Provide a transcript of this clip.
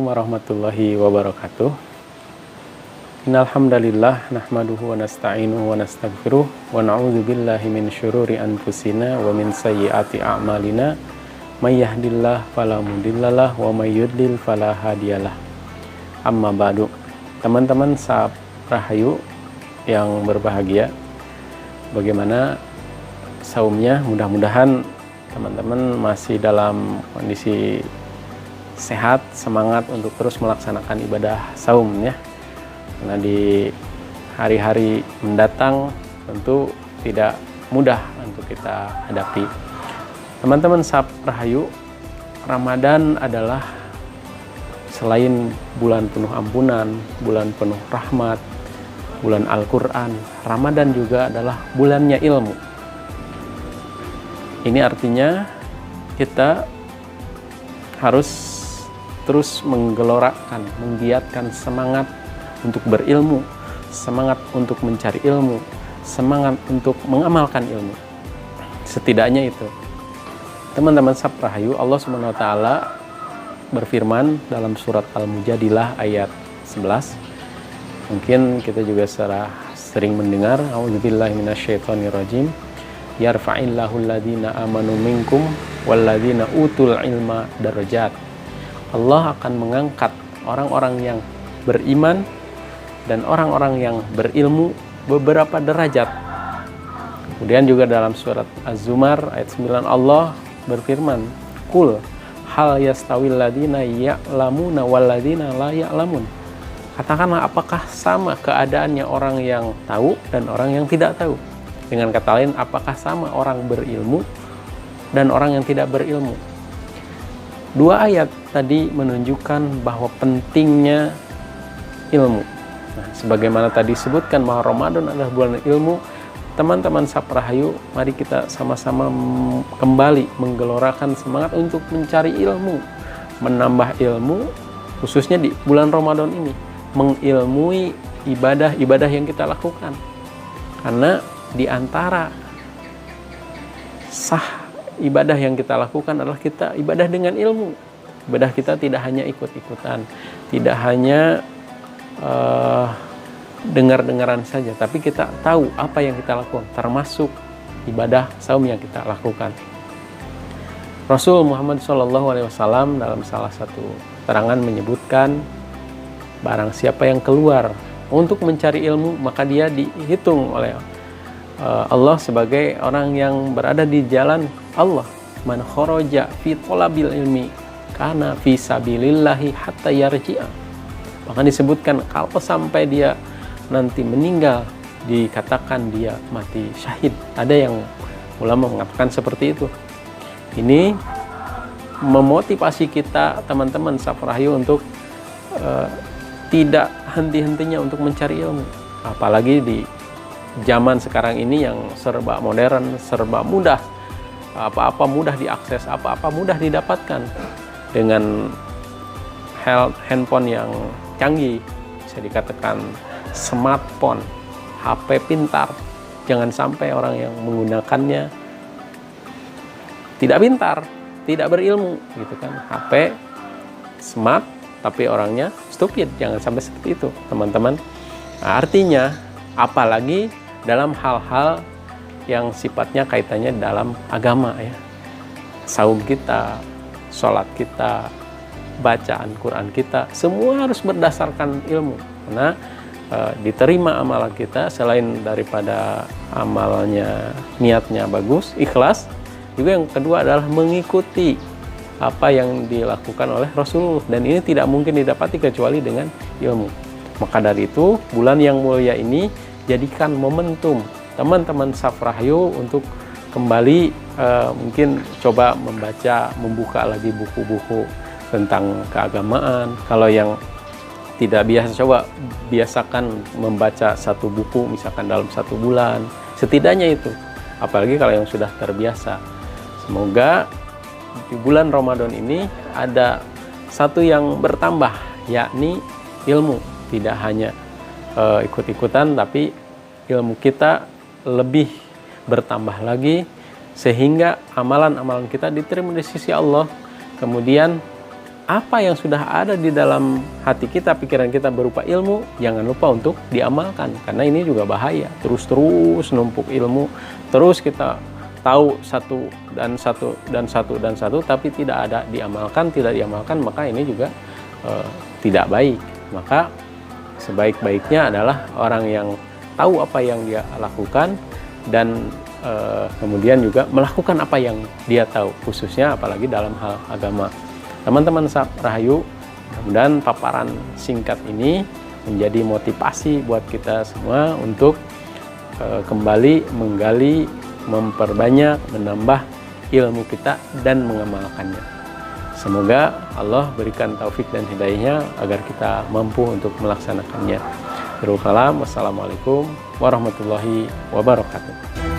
Assalamualaikum warahmatullahi wabarakatuh. Innal hamdalillah nahmaduhu wa nasta'inuhu wa nastaghfiruh wa na'udzu billahi min syururi anfusina wa min sayyiati a'malina may yahdihillahu fala mudhillalah wa may yudlil fala hadiyalah. Amma ba'du. Teman-teman sahabat Rahayu yang berbahagia, bagaimana saumnya? Mudah-mudahan teman-teman masih dalam kondisi sehat, semangat untuk terus melaksanakan ibadah saum ya. Karena di hari-hari mendatang tentu tidak mudah untuk kita hadapi. Teman-teman sahabat Rahayu, Ramadan adalah selain bulan penuh ampunan, bulan penuh rahmat, bulan Al-Quran, Ramadan juga adalah bulannya ilmu. Ini artinya kita harus terus menggelorakan, menggiatkan semangat untuk berilmu, semangat untuk mencari ilmu, semangat untuk mengamalkan ilmu. Setidaknya itu. Teman-teman sahabat Rahayu, Allah Subhanahu wa taala berfirman dalam surat Al-Mujadilah ayat 11. Mungkin kita juga sering mendengar, a'udzubillahi minasyaitonirrajim. Yarfa'illahu alladhina amanu minkum walladzina utul ilma darajat. Allah akan mengangkat orang-orang yang beriman dan orang-orang yang berilmu beberapa derajat. Kemudian juga dalam surat Az-Zumar ayat 9 Allah berfirman, "Qul hal yastawil ladzina ya'lamuna wal ladzina la ya'lamun." Katakanlah, apakah sama keadaannya orang yang tahu dan orang yang tidak tahu? Dengan kata lain, apakah sama orang berilmu dan orang yang tidak berilmu? Dua ayat tadi menunjukkan bahwa pentingnya ilmu. Nah, sebagaimana tadi disebutkan bahwa Ramadan adalah bulan ilmu, teman-teman sahabat Rahayu, mari kita sama-sama kembali menggelorakan semangat untuk mencari ilmu, menambah ilmu, khususnya di bulan Ramadan ini, mengilmui ibadah-ibadah yang kita lakukan. Karena di antara sah ibadah yang kita lakukan adalah kita ibadah dengan ilmu. Ibadah kita tidak hanya ikut-ikutan, tidak hanya dengar-dengaran saja, tapi kita tahu apa yang kita lakukan, termasuk ibadah saum yang kita lakukan. Rasul Muhammad SAW dalam salah satu keterangan menyebutkan, barang siapa yang keluar untuk mencari ilmu, maka dia dihitung oleh Allah sebagai orang yang berada di jalan Allah. Man kharaja fi thalabil ilmi kana fi sabilillahi hatta yarji'a. Maka disebutkan kalau sampai dia nanti meninggal, dikatakan dia mati syahid. Ada yang ulama mengatakan seperti itu. Ini memotivasi kita teman-teman sahabat Rahayu untuk tidak henti-hentinya untuk mencari ilmu. Apalagi di zaman sekarang ini yang serba modern, serba mudah, apa-apa mudah diakses, apa-apa mudah didapatkan dengan handphone yang canggih, bisa dikatakan smartphone, HP pintar. Jangan sampai orang yang menggunakannya tidak pintar, tidak berilmu, gitu kan. HP smart tapi orangnya stupid, jangan sampai seperti itu, teman-teman. Nah, artinya apalagi dalam hal-hal yang sifatnya kaitannya dalam agama ya. Saum kita, sholat kita, bacaan Quran kita, semua harus berdasarkan ilmu. Karena diterima amalan kita selain daripada amalnya, niatnya bagus, ikhlas, juga yang kedua adalah mengikuti apa yang dilakukan oleh Rasulullah. Dan ini tidak mungkin didapati kecuali dengan ilmu. Maka dari itu, bulan yang mulia ini jadikan momentum teman-teman sahabat Rahayu untuk kembali mungkin coba membuka lagi buku-buku tentang keagamaan. Kalau yang tidak biasa, coba biasakan membaca satu buku misalkan dalam satu bulan, setidaknya itu. Apalagi kalau yang sudah terbiasa. Semoga di bulan Ramadan ini ada satu yang bertambah, yakni ilmu. Tidak hanya ikut-ikutan, tapi ilmu kita lebih bertambah lagi, sehingga amalan-amalan kita diterima di sisi Allah. Kemudian apa yang sudah ada di dalam hati kita, pikiran kita berupa ilmu, jangan lupa untuk diamalkan. Karena ini juga bahaya. Terus numpuk ilmu, terus kita tahu satu dan satu, tapi tidak diamalkan, maka ini juga tidak baik. Maka sebaik-baiknya adalah orang yang tahu apa yang dia lakukan dan kemudian juga melakukan apa yang dia tahu, khususnya apalagi dalam hal agama. Teman-teman Rahayu, mudah-mudahan paparan singkat ini menjadi motivasi buat kita semua untuk kembali menggali, memperbanyak, menambah ilmu kita dan mengamalkannya. Semoga Allah berikan taufik dan hidayahnya agar kita mampu untuk melaksanakannya. Wassalamualaikum warahmatullahi wabarakatuh.